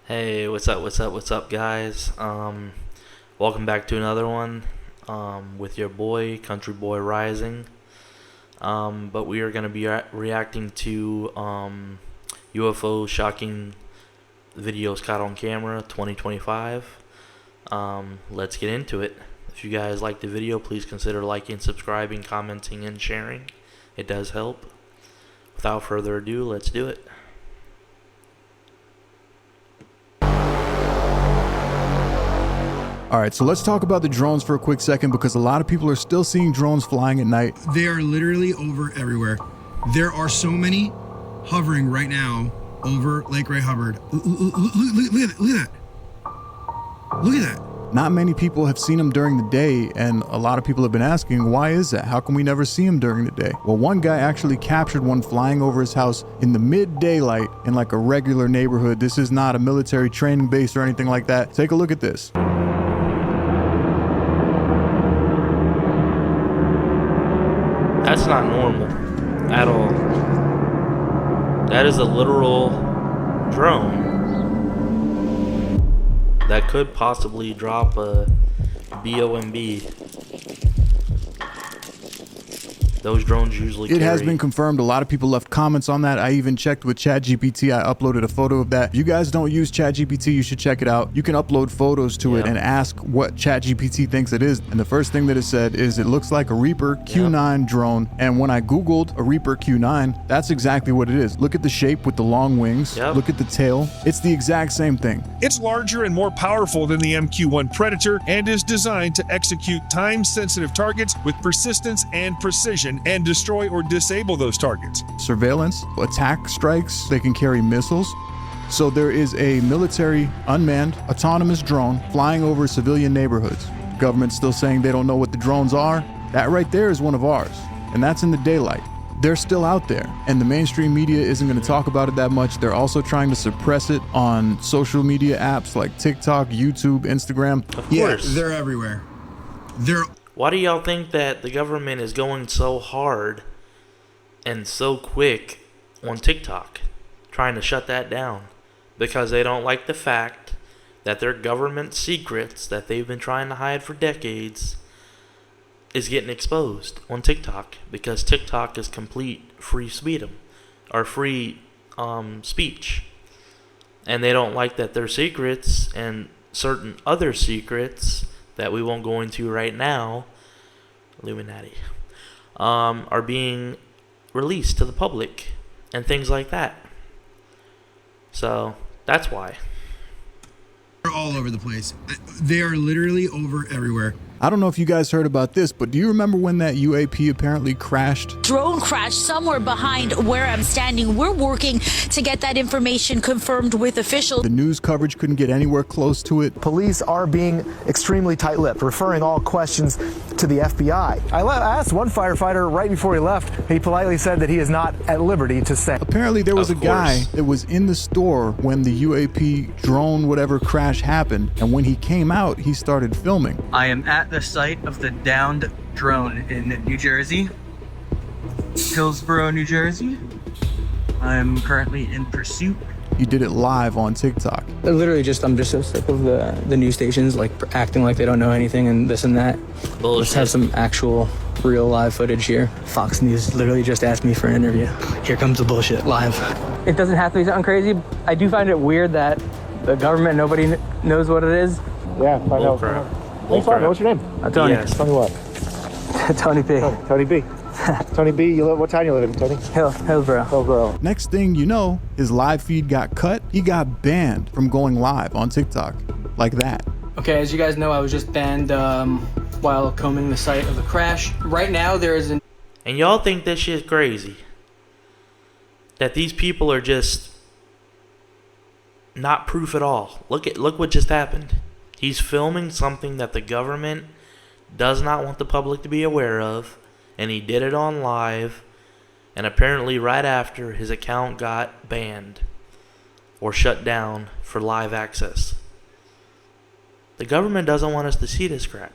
Hey, what's up, guys? Welcome back to another one, with your boy, Country Boy Rising. But we are going to be reacting to, UFO shocking videos caught on camera 2025. Let's get into it. If you guys like the video, please consider liking, subscribing, commenting, and sharing. It does help. Without further ado, let's do it. All right, so let's talk about the drones for a quick second because a lot of people are still seeing drones flying at night. They are literally over everywhere. There are so many hovering right now over Lake Ray Hubbard. Look at that. Look at that. Not many people have seen them during the day, and a lot of people have been asking, why is that? How can we never see them during the day? Well, one guy actually captured one flying over his house in the mid-daylight in like a regular neighborhood. This is not a military training base or anything like that. Take a look at this. That's not normal at all. That is a literal drone that could possibly drop a BOMB. Those drones usually It carry. has been confirmed. A lot of people left comments on that. I even checked with ChatGPT. I uploaded a photo of that. If you guys don't use ChatGPT, you should check it out. You can upload photos to it and ask what ChatGPT thinks it is. And the first thing that it said is it looks like a Reaper Q9 drone. And when I Googled a Reaper Q9, that's exactly what it is. Look at the shape with the long wings. Look at the tail. It's the exact same thing. It's larger and more powerful than the MQ-1 Predator and is designed to execute time-sensitive targets with persistence and precision and destroy or disable those targets. Surveillance, attack strikes, they can carry missiles. So there is a military unmanned autonomous drone flying over civilian neighborhoods. Government's still saying they don't know what the drones are. That right there is one of ours, and that's in the daylight. They're still out there, and the mainstream media isn't going to talk about it that much. They're also trying to suppress it on social media apps like TikTok, YouTube, Instagram. Of course. Yeah, they're everywhere. Why do y'all think that the government is going so hard and so quick on TikTok, trying to shut that down? Because they don't like the fact that their government secrets that they've been trying to hide for decades is getting exposed on TikTok, because TikTok is complete free freedom or free speech, and they don't like that their secrets and certain other secrets that we won't go into right now, Illuminati, are being released to the public and things like that. So that's why. They're all over the place. They are literally over everywhere. I don't know if you guys heard about this, but do you remember when that UAP apparently crashed? Drone crash somewhere behind where I'm standing. We're working to get that information confirmed with officials. The news coverage couldn't get anywhere close to it. Police are being extremely tight-lipped, referring all questions to the FBI. I asked one firefighter right before he left. He politely said that he is not at liberty to say. Apparently there was a guy that was in the store when the UAP drone whatever crash happened, and when he came out, he started filming. I am at the site of the downed drone in New Jersey, Hillsborough, New Jersey. I'm currently in pursuit. He did it live on TikTok. Literally I'm just so sick of the news stations like acting like they don't know anything and this and that. Bullshit. Let's have some actual real live footage here. Fox News literally just asked me for an interview. Here comes the bullshit live. It doesn't have to be something crazy. I do find it weird that the government, nobody knows what it is. Yeah, find out. What's your name? Tony. Yes. Tony what? Tony P. Tony B. Tony B, what town you live in, Tony? Hillsborough. Hillsborough. Next thing you know, his live feed got cut. He got banned from going live on TikTok like that. Okay, as you guys know, I was just banned while combing the site of the crash. Right now, there is an... And y'all think this shit's crazy? That these people are just not proof at all. Look what just happened. He's filming something that the government does not want the public to be aware of, and he did it on live, and apparently right after his account got banned or shut down for live access. The government doesn't want us to see this crap.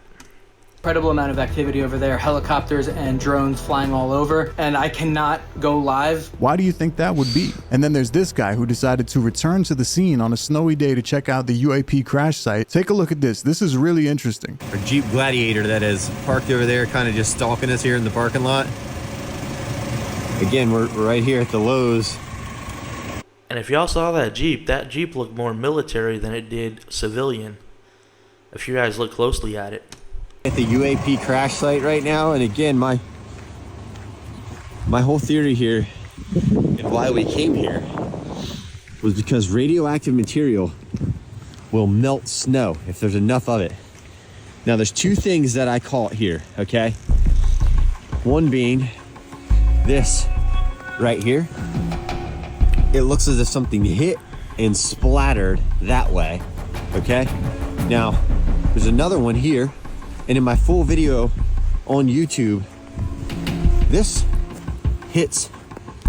Incredible amount of activity over there, helicopters and drones flying all over, and I cannot go live. Why do you think that would be? And then there's this guy who decided to return to the scene on a snowy day to check out the UAP crash site. Take a look at this. This is really interesting. A Jeep Gladiator that is parked over there, kind of just stalking us here in the parking lot. Again, we're right here at the Lowe's. And if y'all saw that Jeep looked more military than it did civilian. If you guys look closely at it. At the UAP crash site right now, and again, my whole theory here and why we came here was because radioactive material will melt snow if there's enough of it. Now there's two things that I caught here, okay? One being this right here. It looks as if something hit and splattered that way, okay? Now, there's another one here. And in my full video on YouTube, this hits,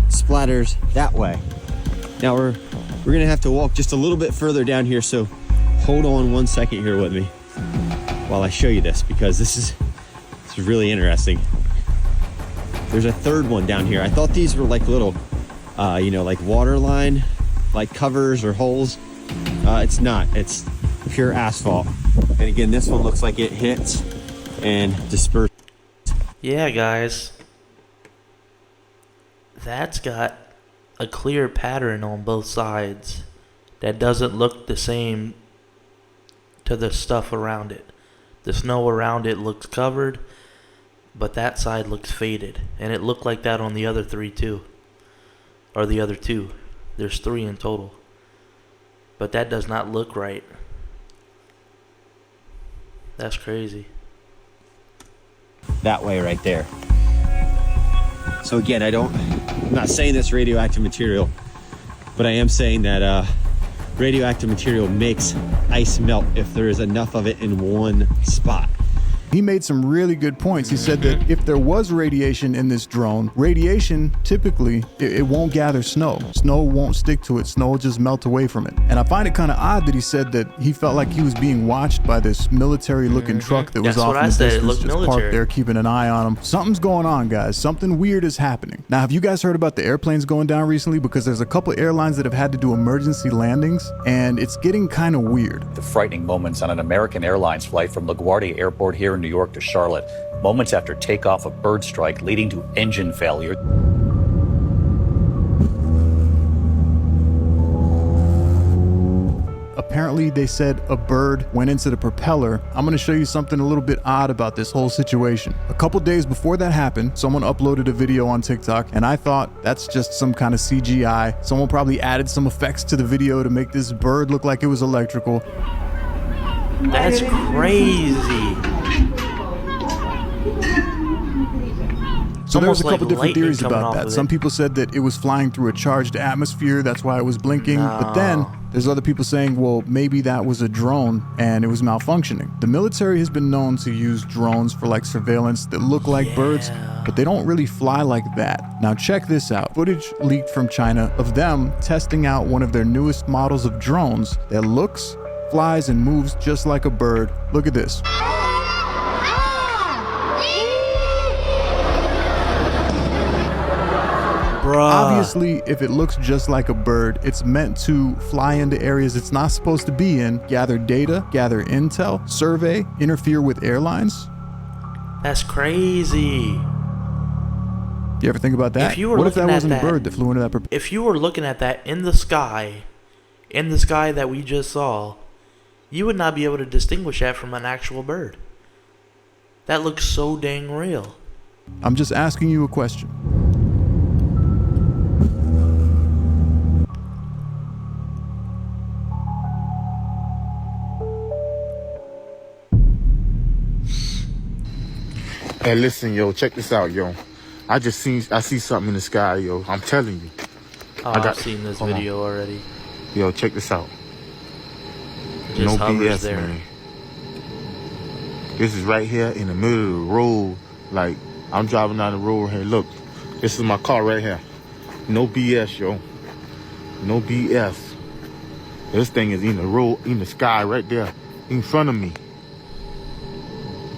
splatters that way. Now we're gonna have to walk just a little bit further down here, so hold on 1 second here with me while I show you this, because this is really interesting. There's a third one down here. I thought these were like little, like water line, like covers or holes. It's not, it's pure asphalt. And again, this one looks like it hits and disperses. Yeah, guys. That's got a clear pattern on both sides that doesn't look the same to the stuff around it. The snow around it looks covered, but that side looks faded. And it looked like that on the other three too. Or the other two. There's 3 in total. But that does not look right. That's crazy. That way right there. So again, I'm not saying this radioactive material, but I am saying that radioactive material makes ice melt if there is enough of it in one spot. He made some really good points. He said that if there was radiation in this drone, radiation typically, it won't gather snow. Snow won't stick to it. Snow will just melt away from it. And I find it kind of odd that he said that he felt like he was being watched by this military-looking truck that was off in the distance, just parked there keeping an eye on him. Something's going on, guys. Something weird is happening. Now, have you guys heard about the airplanes going down recently? Because there's a couple airlines that have had to do emergency landings, and it's getting kind of weird. The frightening moments on an American Airlines flight from LaGuardia Airport here in New York to Charlotte, moments after takeoff of bird strike leading to engine failure. Apparently, they said a bird went into the propeller. I'm going to show you something a little bit odd about this whole situation. A couple days before that happened, someone uploaded a video on TikTok, and I thought that's just some kind of CGI. Someone probably added some effects to the video to make this bird look like it was electrical. That's crazy. So there's a couple different theories about that. Some people said that it was flying through a charged atmosphere, that's why it was blinking. But then there's other people saying, well, maybe that was a drone and it was malfunctioning. The military has been known to use drones for like surveillance that look like birds, but they don't really fly like that. Now check this out. Footage leaked from China of them testing out one of their newest models of drones that looks, flies, and moves just like a bird. Look at this. Obviously, if it looks just like a bird, it's meant to fly into areas it's not supposed to be in, gather data, gather intel, survey, interfere with airlines. That's crazy. You ever think about that? What if that wasn't a bird that flew into that propeller? If you were looking at that in the sky that we just saw, you would not be able to distinguish that from an actual bird. That looks so dang real. I'm just asking you a question. Hey, listen, yo, check this out, yo. I see something in the sky, yo. I'm telling you. Oh, I've seen this video already. Yo, check this out. No BS, there. man. This is right here in the middle of the road. Like, I'm driving down the road here. Look, this is my car right here. No BS, yo. No BS. This thing is in the road, in the sky right there, in front of me.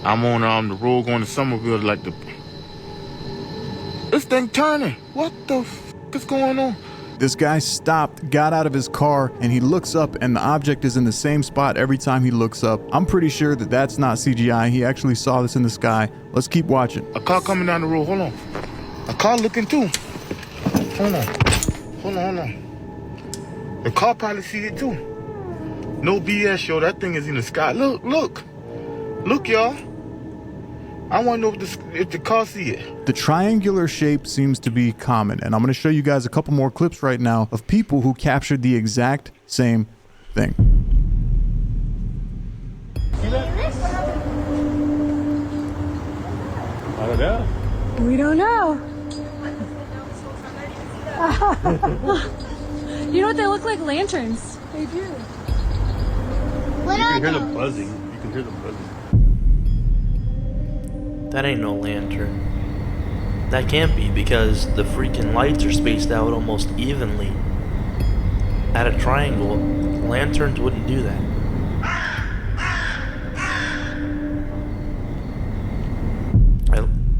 I'm on the road going to Somerville, like this thing turning. What the f is going on? This guy stopped, got out of his car, and he looks up, and the object is in the same spot every time he looks up. I'm pretty sure that that's not CGI. He actually saw this in the sky. Let's keep watching. A car coming down the road. Hold on. A car looking too. Hold on. The car probably see it too. No BS, yo. That thing is in the sky. Look, y'all. I want to know if the car see it. The triangular shape seems to be common, and I'm going to show you guys a couple more clips right now of people who captured the exact same thing. See that? I don't know. We don't know. You know what? They look like lanterns. They do. You can hear them buzzing. That ain't no lantern. That can't be, because the freaking lights are spaced out almost evenly. At a triangle, lanterns wouldn't do that.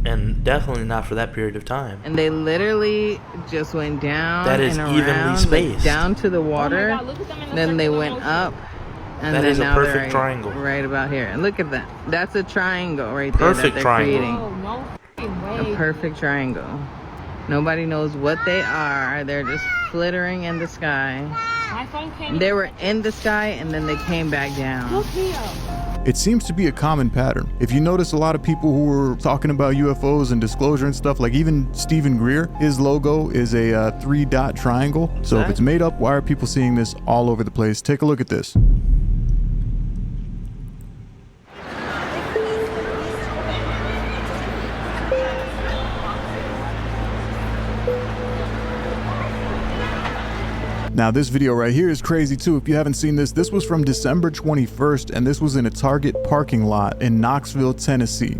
And definitely not for that period of time. And they literally just went down. That is and around, evenly spaced. like, down to the water. Oh my God, look at them in the then they circle. went up. And That then is a now perfect they're triangle. right about here. And look at that. That's a triangle right there. Perfect that they're triangle. creating. Oh, no f***ing way. A perfect triangle. Nobody knows what they are. They're just flittering in the sky. My phone can't They were in the sky and then they came back down. Look here. It seems to be a common pattern. If you notice, a lot of people who were talking about UFOs and disclosure and stuff, like even Stephen Greer, his logo is a 3-dot triangle. So if it's made up, why are people seeing this all over the place? Take a look at this. Now this video right here is crazy too. If you haven't seen this, this was from December 21st, and this was in a Target parking lot in Knoxville, Tennessee.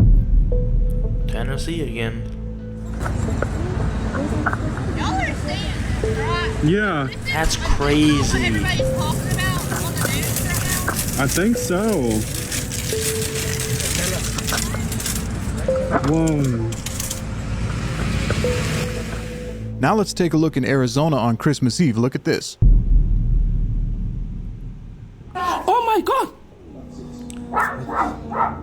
Tennessee again. Yeah. That's crazy. I think so. Whoa. Now let's take a look in Arizona on Christmas Eve. Look at this. Oh my God!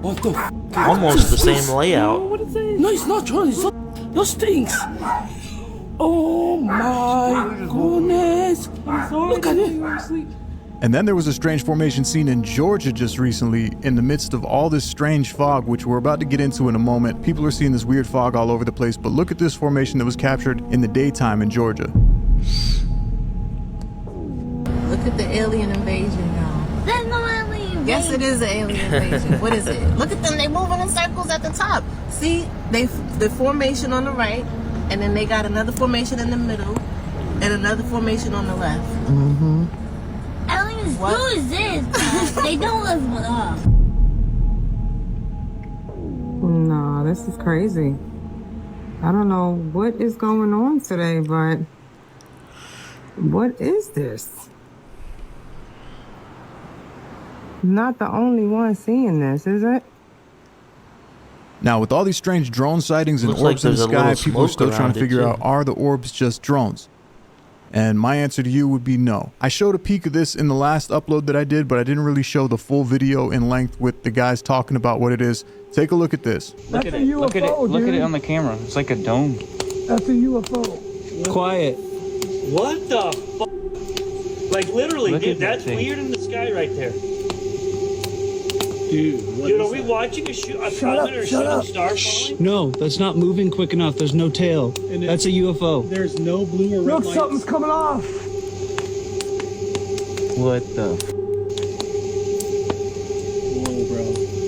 What the f? Almost the same layout. What is it? No, it's not Charlie. It's not. Those things. Oh my goodness! Look at it. And then there was a strange formation seen in Georgia just recently in the midst of all this strange fog, which we're about to get into in a moment. People are seeing this weird fog all over the place, but look at this formation that was captured in the daytime in Georgia. Look at the alien invasion, y'all. There's no alien invasion. Yes, it is an alien invasion. What is it? Look at them. They moving in circles at the top. See, the formation on the right, and then they got another formation in the middle, and another formation on the left. Mm-hmm. Aliens, who is this? They don't live with us. No, this is crazy. I don't know what is going on today, but what is this? Not the only one seeing this, is it? Now, with all these strange drone sightings and Looks like orbs in the there's a sky, little people are smoke still trying around to it, figure too. out, are the orbs just drones? And my answer to you would be no. I showed a peek of this in the last upload that I did, but I didn't really show the full video in length with the guys talking about what it is. Take a look at this. Look at it. Look at it. Look at it on the camera. It's like a dome. That's a UFO. Quiet. What the fuck? Like literally, Look dude, at that that's thing. weird in the sky right there. Dude, Dude, are we watching a shooting star falling? No, that's not moving quick enough. There's no tail. That's a UFO. There's no blue or red Look, lights. something's coming off. What the? Whoa, bro.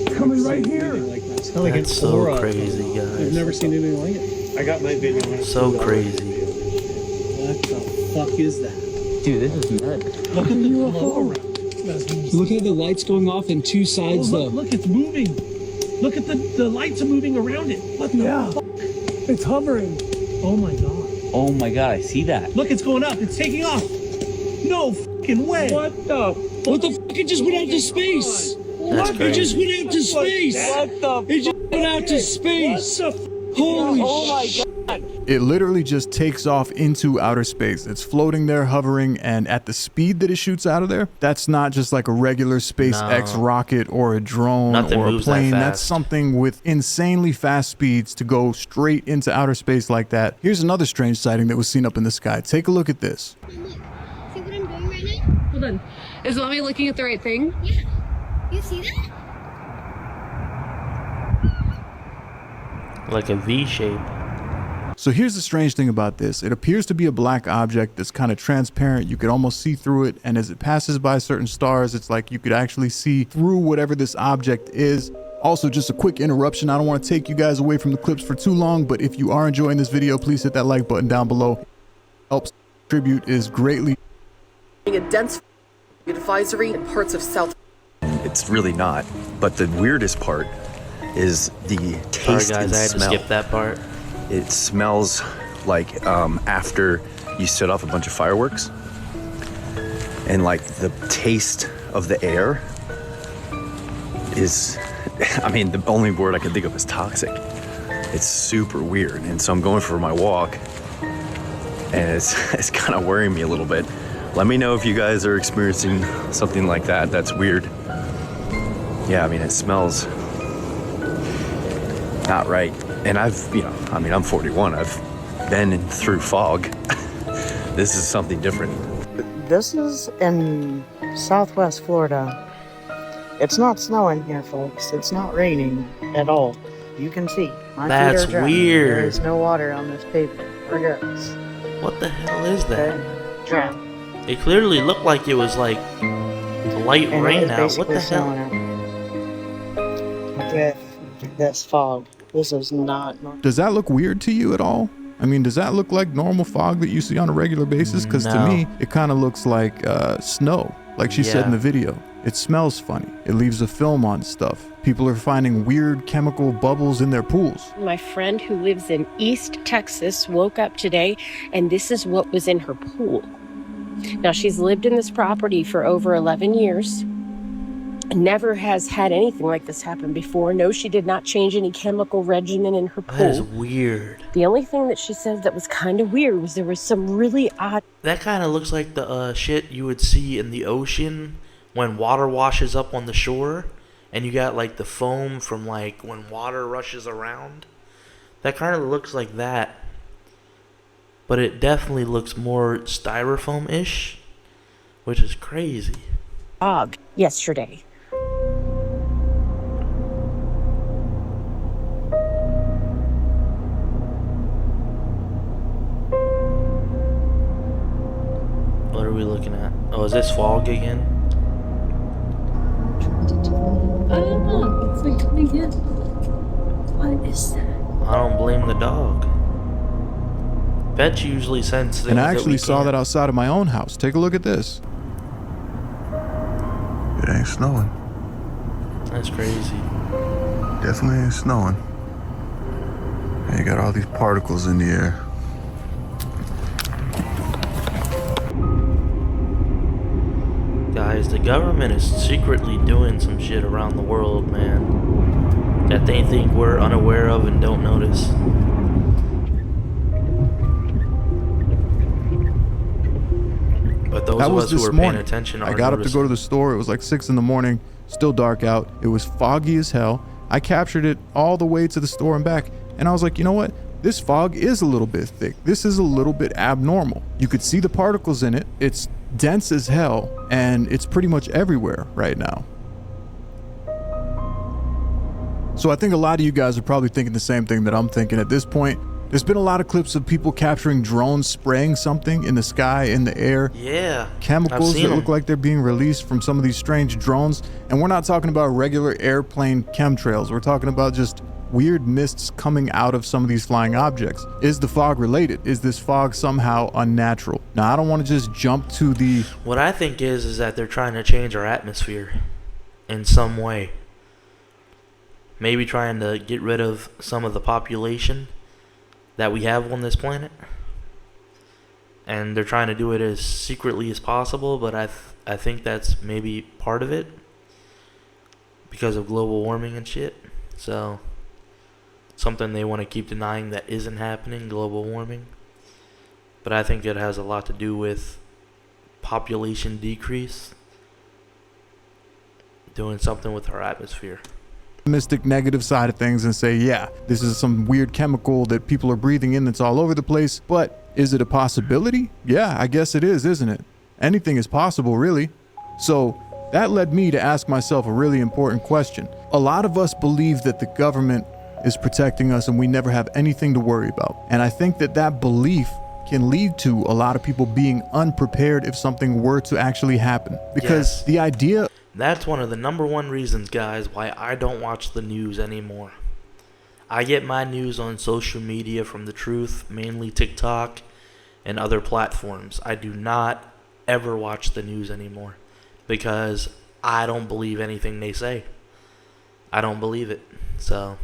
It's coming right here. It's kind of like That's an so aura. crazy, I've guys. never seen anything like it. I got my video on it. So crazy. What the fuck is that? Dude, this is nuts. Look at the UFO around. Look at the lights going off in two sides, Look, it's moving. Look at the lights are moving around it. What the fuck? It's hovering. Oh my god. Oh my God, I see that. Look, it's going up. It's taking off. No fucking way. What the What the fuck? It just went out into space. That's It just crazy. went out to space. It just went out to space. Holy shit. It literally just takes off into outer space. It's floating there, hovering, and at the speed that it shoots out of there, that's not just like a regular SpaceX rocket or a drone Nothing or a moves that plane. That's fast. something with insanely fast speeds to go straight into outer space like that. Here's another strange sighting that was seen up in the sky. Take a look at this. See what I'm doing right now? Hold on. Is mommy looking at the right thing? Yeah. You see that? Like a V shape. So here's the strange thing about this. It appears to be a black object that's kind of transparent. You could almost see through it. And as it passes by certain stars, it's like you could actually see through whatever this object is. Also, just a quick interruption. I don't want to take you guys away from the clips for too long, but if you are enjoying this video, please hit that like button down below. Helps contribute is greatly. A dense advisory in parts of South. It's really not. But the weirdest part is the taste Sorry and guys, I had to smell. skip that part. It smells like after you set off a bunch of fireworks, and like the taste of the air is, I mean, the only word I can think of is toxic. It's super weird, and so I'm going for my walk, and it's kind of worrying me a little bit. Let me know if you guys are experiencing something like that. That's weird. Yeah, I mean, it smells not right. And I'm 41. I've been through fog. This is something different. This is in southwest Florida. It's not snowing here, folks. It's not raining at all. You can see. My That's feet are dry. weird. There is no water on this paper, regardless. What the hell is that? Okay. Dry. It clearly looked like it was like light And rain it is out. What basically the hell? snowing out. With this fog. This is not normal. Does that look weird to you at all? I mean, does that look like normal fog that you see on a regular basis? Because to No. me, it kind of looks like snow, like she said in Yeah. the video. It smells funny. It leaves a film on stuff. People are finding weird chemical bubbles in their pools. My friend who lives in East Texas woke up today and this is what was in her pool. Now, she's lived in this property for over 11 years. Never has had anything like this happen before. No, she did not change any chemical regimen in her pool. That is weird. The only thing that she said that was kind of weird was there was some really odd. That kind of looks like the shit you would see in the ocean when water washes up on the shore and you got like the foam from like when water rushes around. That kind of looks like that. But it definitely looks more styrofoam-ish, which is crazy. Fog yesterday. What are we looking at? Oh, is this fog again? I don't know. It's like coming in. What is that? I don't blame the dog. Pets usually sense things And I that actually we saw can't. that outside of my own house. Take a look at this. It ain't snowing. That's crazy. Definitely ain't snowing. And you got all these particles in the air. Guys, the government is secretly doing some shit around the world, man, that they think we're unaware of and don't notice. But those That of was us who this are paying morning. attention are I got up to noticing. go to the store. It was like 6 in the morning, still dark out. It was foggy as hell. I captured it all the way to the store and back. And I was like, you know what? This fog is a little bit thick. This is a little bit abnormal. You could see the particles in it. It's dense as hell, and it's pretty much everywhere right now. So I think a lot of you guys are probably thinking the same thing that I'm thinking at this point. There's been a lot of clips of people capturing drones spraying something in the sky, in the air. Yeah, Chemicals I've seen that 'em. look like they're being released from some of these strange drones. And we're not talking about regular airplane chemtrails. We're talking about just weird mists coming out of some of these flying objects. Is the fog related? Is this fog somehow unnatural? Now, I don't want to just jump to the... What I think is that they're trying to change our atmosphere in some way. Maybe trying to get rid of some of the population that we have on this planet. And they're trying to do it as secretly as possible, but I think that's maybe part of it. because of global warming and shit. So, something they want to keep denying that isn't happening, global warming. But I think it has a lot to do with population decrease, doing something with our atmosphere. Mystic negative side of things and say, yeah, this is some weird chemical that people are breathing in that's all over the place. But is it a possibility? Yeah, I guess it is, isn't it? Anything is possible, really. So that led me to ask myself a really important question. A lot of us believe that the government is protecting us and we never have anything to worry about. And I think that that belief can lead to a lot of people being unprepared if something were to actually happen. Because the idea... That's one of the number one reasons, guys, why I don't watch the news anymore. I get my news on social media from The Truth, mainly TikTok and other platforms. I do not ever watch the news anymore because I don't believe anything they say. I don't believe it. So...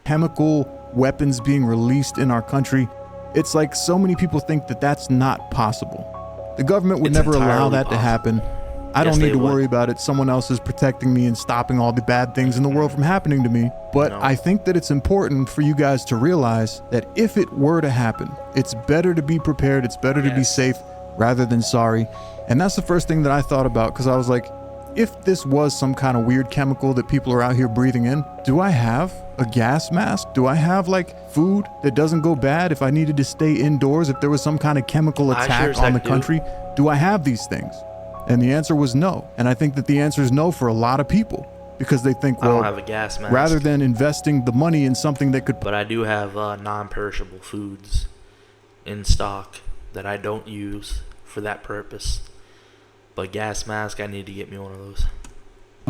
chemical weapons being released in our country, it's like so many people think that that's not possible. The government would never allow that to happen. I don't need to worry about it. Someone else is protecting me and stopping all the bad things in the world from happening to me. But I think that it's important for you guys to realize that if it were to happen, it's better to be prepared. It's better to be safe rather than sorry. And that's the first thing that I thought about, because I was like, if this was some kind of weird chemical that people are out here breathing in, do I have a gas mask? Do I have like food that doesn't go bad if I needed to stay indoors? If there was some kind of chemical attack on the country, do I have these things? And the answer was no. And I think that the answer is no for a lot of people, because they think, well, I don't have a gas mask. Rather than investing the money in something that could... But I do have non-perishable foods in stock that I don't use for that purpose. But gas mask, I need to get me one of those.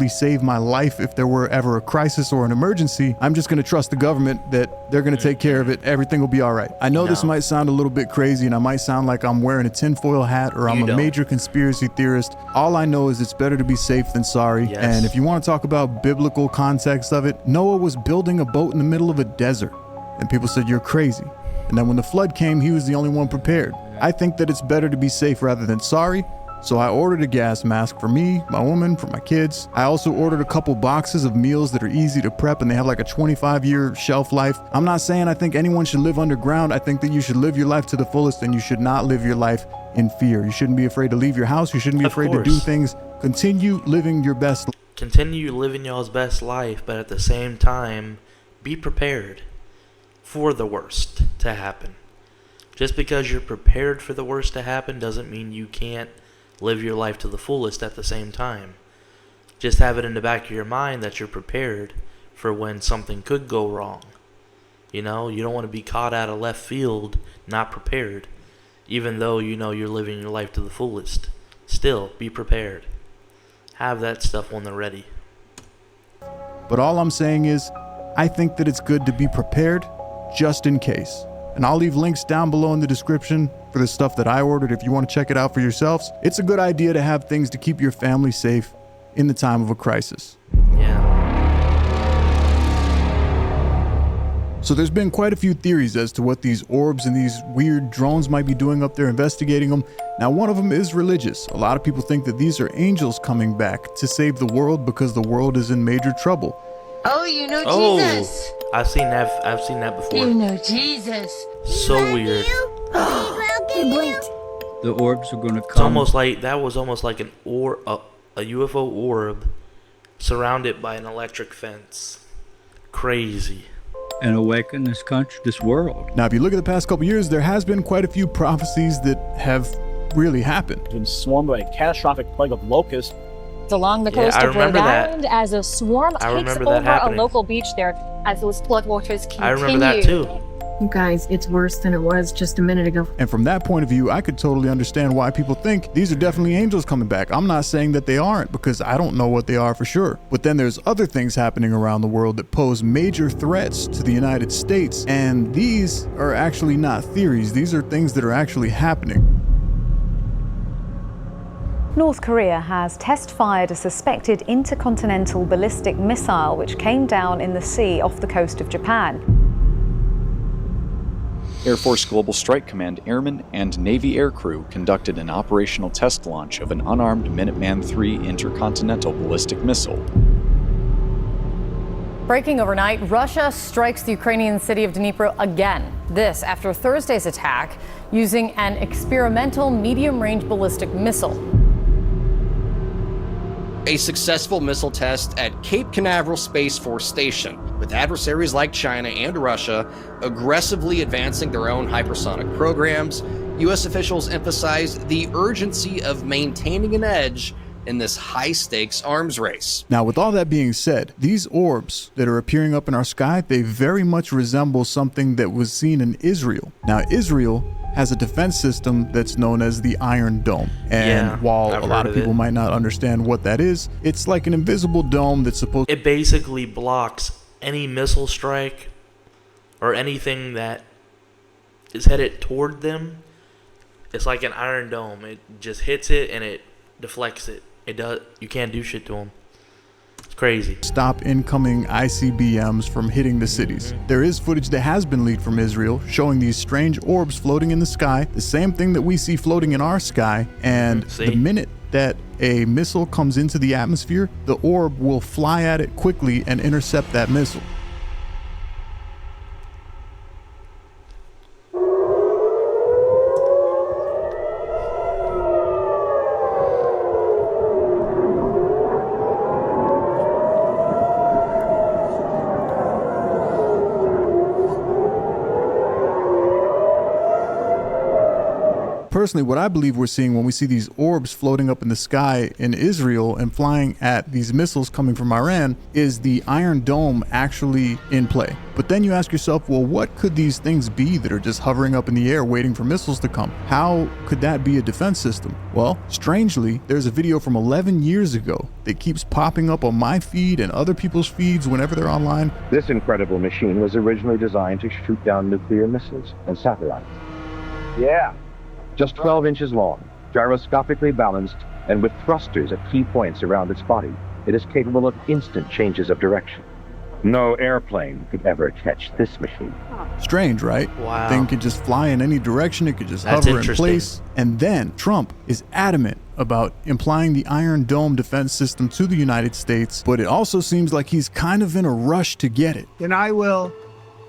Save my life if there were ever a crisis or an emergency. I'm just going to trust the government that they're going to take care of it. Everything will be all right. I know this might sound a little bit crazy, and I might sound like I'm wearing a tinfoil hat or I'm a major conspiracy theorist. All I know is it's better to be safe than sorry. And if you want to talk about biblical context of it, Noah was building a boat in the middle of a desert, and people said, you're crazy. And then when the flood came, he was the only one prepared. I think that it's better to be safe rather than sorry. So I ordered a gas mask for me, my woman, for my kids. I also ordered a couple boxes of meals that are easy to prep and they have like a 25-year shelf life. I'm not saying I think anyone should live underground. I think that you should live your life to the fullest, and you should not live your life in fear. You shouldn't be afraid to leave your house. You shouldn't be afraid to do things. Continue living your best life. Continue living y'all's best life, but at the same time, be prepared for the worst to happen. Just because you're prepared for the worst to happen doesn't mean you can't live your life to the fullest at the same time. Just have it in the back of your mind that you're prepared for when something could go wrong. You know, you don't want to be caught out of left field, not prepared, even though you know you're living your life to the fullest. Still, be prepared. Have that stuff on the ready. But all I'm saying is, I think that it's good to be prepared just in case. And I'll leave links down below in the description for the stuff that I ordered if you want to check it out for yourselves. It's a good idea to have things to keep your family safe in the time of a crisis. Yeah. So there's been quite a few theories as to what these orbs and these weird drones might be doing up there investigating them. Now, one of them is religious. A lot of people think that these are angels coming back to save the world because the world is in major trouble. Oh, you know Jesus. I've seen that before. You know Jesus. So weird. He blinked. The orbs are going to come. It's almost like that was almost like a UFO orb surrounded by an electric fence. Crazy. And awaken this country, this world. Now, if you look at the past couple years, there has been quite a few prophecies that have really happened. Been swarmed by a catastrophic plague of locusts. Along the coast of Rhode Island as a swarm takes over a local beach there as those floodwaters continue. I remember that too. You guys, it's worse than it was just a minute ago. And from that point of view, I could totally understand why people think these are definitely angels coming back. I'm not saying that they aren't, because I don't know what they are for sure. But then there's other things happening around the world that pose major threats to the United States. And these are actually not theories. These are things that are actually happening. North Korea has test-fired a suspected intercontinental ballistic missile which came down in the sea off the coast of Japan. Air Force Global Strike Command airmen and Navy aircrew conducted an operational test launch of an unarmed Minuteman III intercontinental ballistic missile. Breaking overnight, Russia strikes the Ukrainian city of Dnipro again. This after Thursday's attack using an experimental medium-range ballistic missile. A successful missile test at Cape Canaveral Space Force Station, with adversaries like China and Russia aggressively advancing their own hypersonic programs. U.S. officials emphasized the urgency of maintaining an edge in this high-stakes arms race. Now, with all that being said, these orbs that are appearing up in our sky, they very much resemble something that was seen in Israel. Now, Israel has a defense system that's known as the Iron Dome. And while a lot of people might not understand what that is, it's like an invisible dome that's supposed... It basically blocks any missile strike or anything that is headed toward them. It's like an Iron Dome. It just hits it and it deflects it. You can't do shit to them. It's crazy. Stop incoming ICBMs from hitting the cities. There is footage that has been leaked from Israel showing these strange orbs floating in the sky, the same thing that we see floating in our sky, and the minute that a missile comes into the atmosphere, the orb will fly at it quickly and intercept that missile. Personally, what I believe we're seeing when we see these orbs floating up in the sky in Israel and flying at these missiles coming from Iran is the Iron Dome actually in play. But then you ask yourself, well, what could these things be that are just hovering up in the air waiting for missiles to come? How could that be a defense system? Well, strangely, there's a video from 11 years ago that keeps popping up on my feed and other people's feeds whenever they're online. This incredible machine was originally designed to shoot down nuclear missiles and satellites. Yeah. Just 12 inches long, gyroscopically balanced, and with thrusters at key points around its body, it is capable of instant changes of direction. No airplane could ever catch this machine. Strange, right? Wow. Thing could just fly in any direction. It could just hover in place. And then Trump is adamant about implying the Iron Dome defense system to the United States, but it also seems like he's kind of in a rush to get it. And I will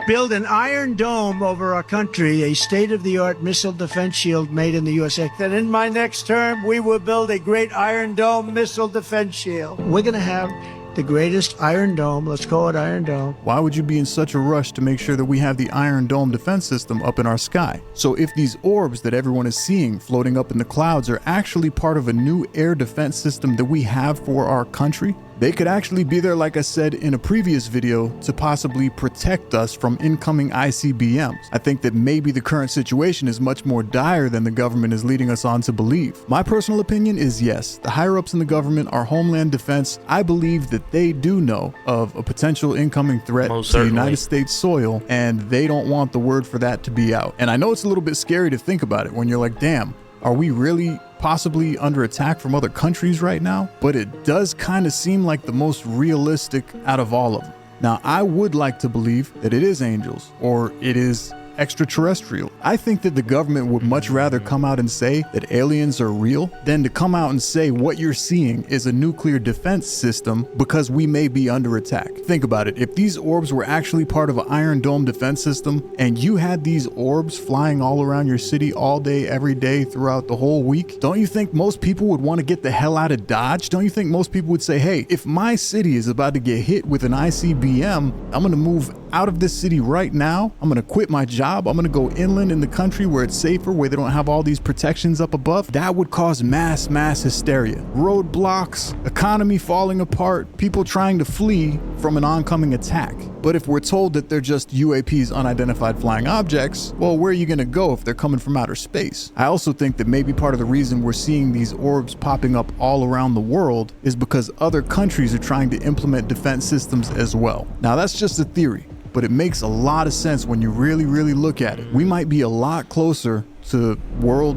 build an Iron Dome over our country, a state-of-the-art missile defense shield made in the USA. Then in my next term, we will build a great Iron Dome missile defense shield. We're going to have the greatest Iron Dome. Let's call it Iron Dome. Why would you be in such a rush to make sure that we have the Iron Dome defense system up in our sky? So if these orbs that everyone is seeing floating up in the clouds are actually part of a new air defense system that we have for our country, they could actually be there, like I said in a previous video, to possibly protect us from incoming ICBMs. I think that maybe the current situation is much more dire than the government is leading us on to believe. My personal opinion is yes, the higher-ups in the government, our Homeland Defense, I believe that they do know of a potential incoming threat to the United States soil, and they don't want the word for that to be out. And I know it's a little bit scary to think about it when you're like, damn, are we really possibly under attack from other countries right now? But it does kind of seem like the most realistic out of all of them. Now, I would like to believe that it is angels or it is extraterrestrial. I think that the government would much rather come out and say that aliens are real than to come out and say what you're seeing is a nuclear defense system because we may be under attack. Think about it. If these orbs were actually part of an Iron Dome defense system and you had these orbs flying all around your city all day, every day throughout the whole week, don't you think most people would want to get the hell out of Dodge? Don't you think most people would say, hey, if my city is about to get hit with an ICBM, I'm going to move out of this city right now. I'm going to quit my job. I'm going to go inland in the country where it's safer, where they don't have all these protections up above. That would cause mass hysteria. Roadblocks, economy falling apart, people trying to flee from an oncoming attack. But if we're told that they're just UAPs, unidentified flying objects, well, where are you going to go if they're coming from outer space? I also think that maybe part of the reason we're seeing these orbs popping up all around the world is because other countries are trying to implement defense systems as well. Now, that's just a theory, but it makes a lot of sense when you really look at it. We might be a lot closer to World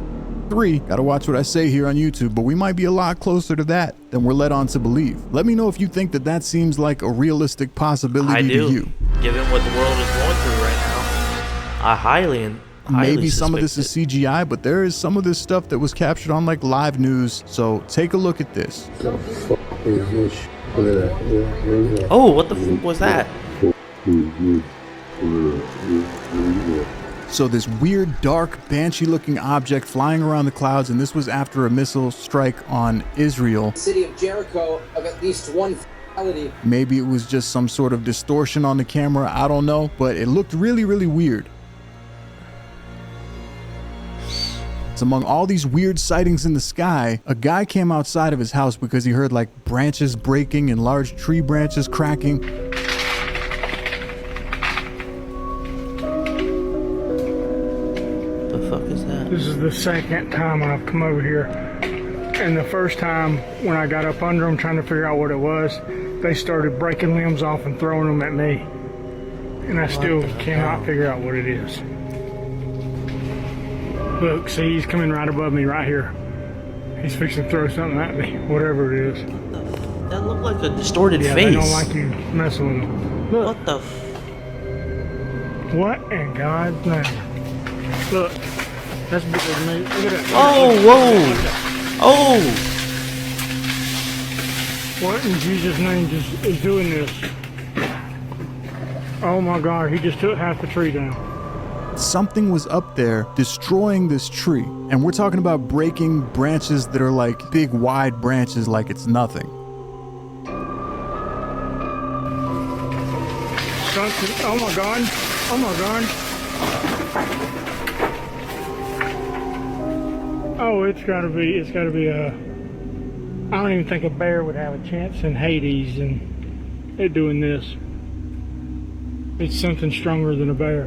3. Gotta watch what I say here on YouTube, but we might be a lot closer to that than we're led on to believe. Let me know if you think that that seems like a realistic possibility to you. Given what the world is going through right now, I highly Maybe some of this suspect is CGI, but there is some of this stuff that was captured on like live news. So take a look at this. Oh, what the f was that? So this weird, dark, banshee-looking object flying around the clouds, and this was after a missile strike on Israel. City of Jericho of at least one fatality. Maybe it was just some sort of distortion on the camera, I don't know, but it looked really, really weird. So among all these weird sightings in the sky, a guy came outside of his house because he heard like branches breaking and large tree branches cracking. The fuck is that? This is the second time I've come over here. And the first time when I got up under them trying to figure out what it was, they started breaking limbs off and throwing them at me. And I still cannot figure out what it is. Look, see, he's coming right above me right here. He's fixing to throw something at me, whatever it is. That looked like a distorted face. They don't like you messing with them. Look. What the What in God's name? Look, that's bigger than me. Look at that. Oh, whoa! Oh! What in Jesus' name is doing this? Oh my God, he just took half the tree down. Something was up there destroying this tree. And we're talking about breaking branches that are like big, wide branches like it's nothing. Oh my God. Oh my God. Oh, it's gotta be a, I don't even think a bear would have a chance in Hades and it doing this. It's something stronger than a bear.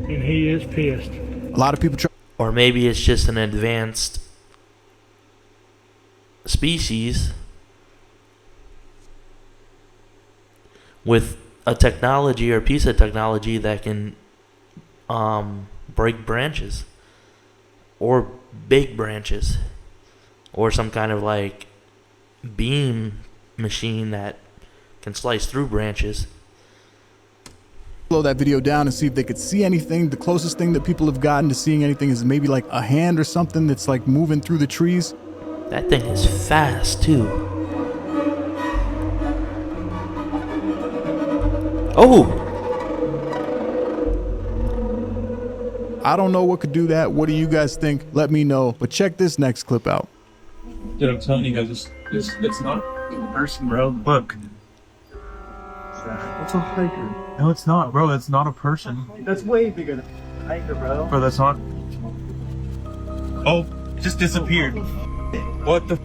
And he is pissed. A lot of people try. Or maybe it's just an advanced species with a technology or piece of technology that can break branches or big branches or some kind of like beam machine that can slice through branches. Slow that video down and see if they could see anything. The closest thing that people have gotten to seeing anything is maybe like a hand or something that's like moving through the trees. That thing is fast too. Oh! I don't know what could do that. What do you guys think? Let me know. But check this next clip out. Dude, I'm telling you guys, it's not a person, bro. Look. What's a hiker? No, it's not, bro. That's not a person. That's way bigger than a hiker, bro. Bro, that's not. Oh, it just disappeared. What the?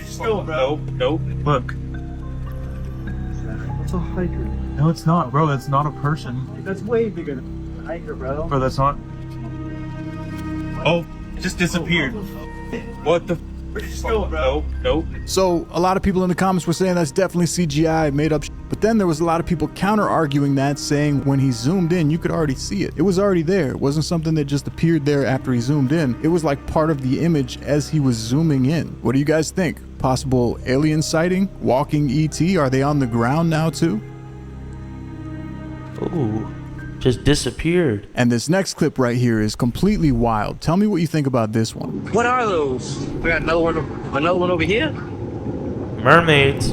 Still, bro. Nope. Look. What's a hiker? No, it's not, bro. That's not a person. That's way bigger than a hiker, bro. Bro, that's not. Oh, it just disappeared. What the? Still, bro. Nope. So a lot of people in the comments were saying that's definitely CGI, made up. But then there was a lot of people counter-arguing that, saying when he zoomed in, you could already see it. It was already there. It wasn't something that just appeared there after he zoomed in. It was like part of the image as he was zooming in. What do you guys think? Possible alien sighting? Walking ET? Are they on the ground now too? Ooh, just disappeared. And this next clip right here is completely wild. Tell me what you think about this one. What are those? We got another one over here. Mermaids.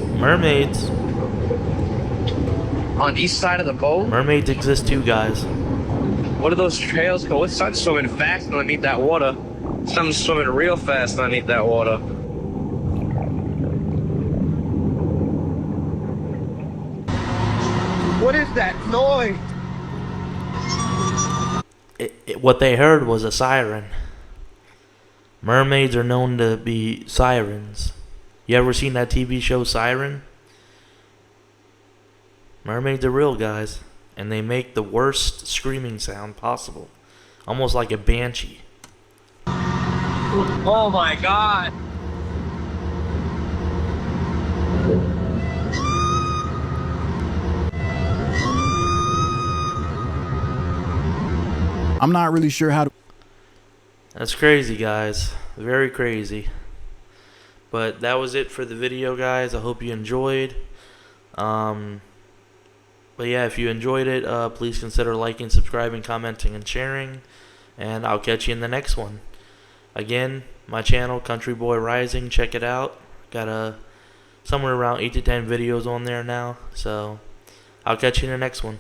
On each side of the boat? Mermaids exist too, guys. What are those trails called? What's something swimming fast underneath that water? Something swimming real fast underneath that water. What is that noise? What they heard was a siren. Mermaids are known to be sirens. You ever seen that TV show Siren? Mermaids are real, guys, and they make the worst screaming sound possible, almost like a banshee. Oh my God. I'm not really sure how to... That's crazy, guys. Very crazy. But that was it for the video, guys. I hope you enjoyed. But But yeah, if you enjoyed it, please consider liking, subscribing, commenting, and sharing. And I'll catch you in the next one. Again, my channel, Country Boy Rising. Check it out. Got somewhere around 8 to 10 videos on there now. So I'll catch you in the next one.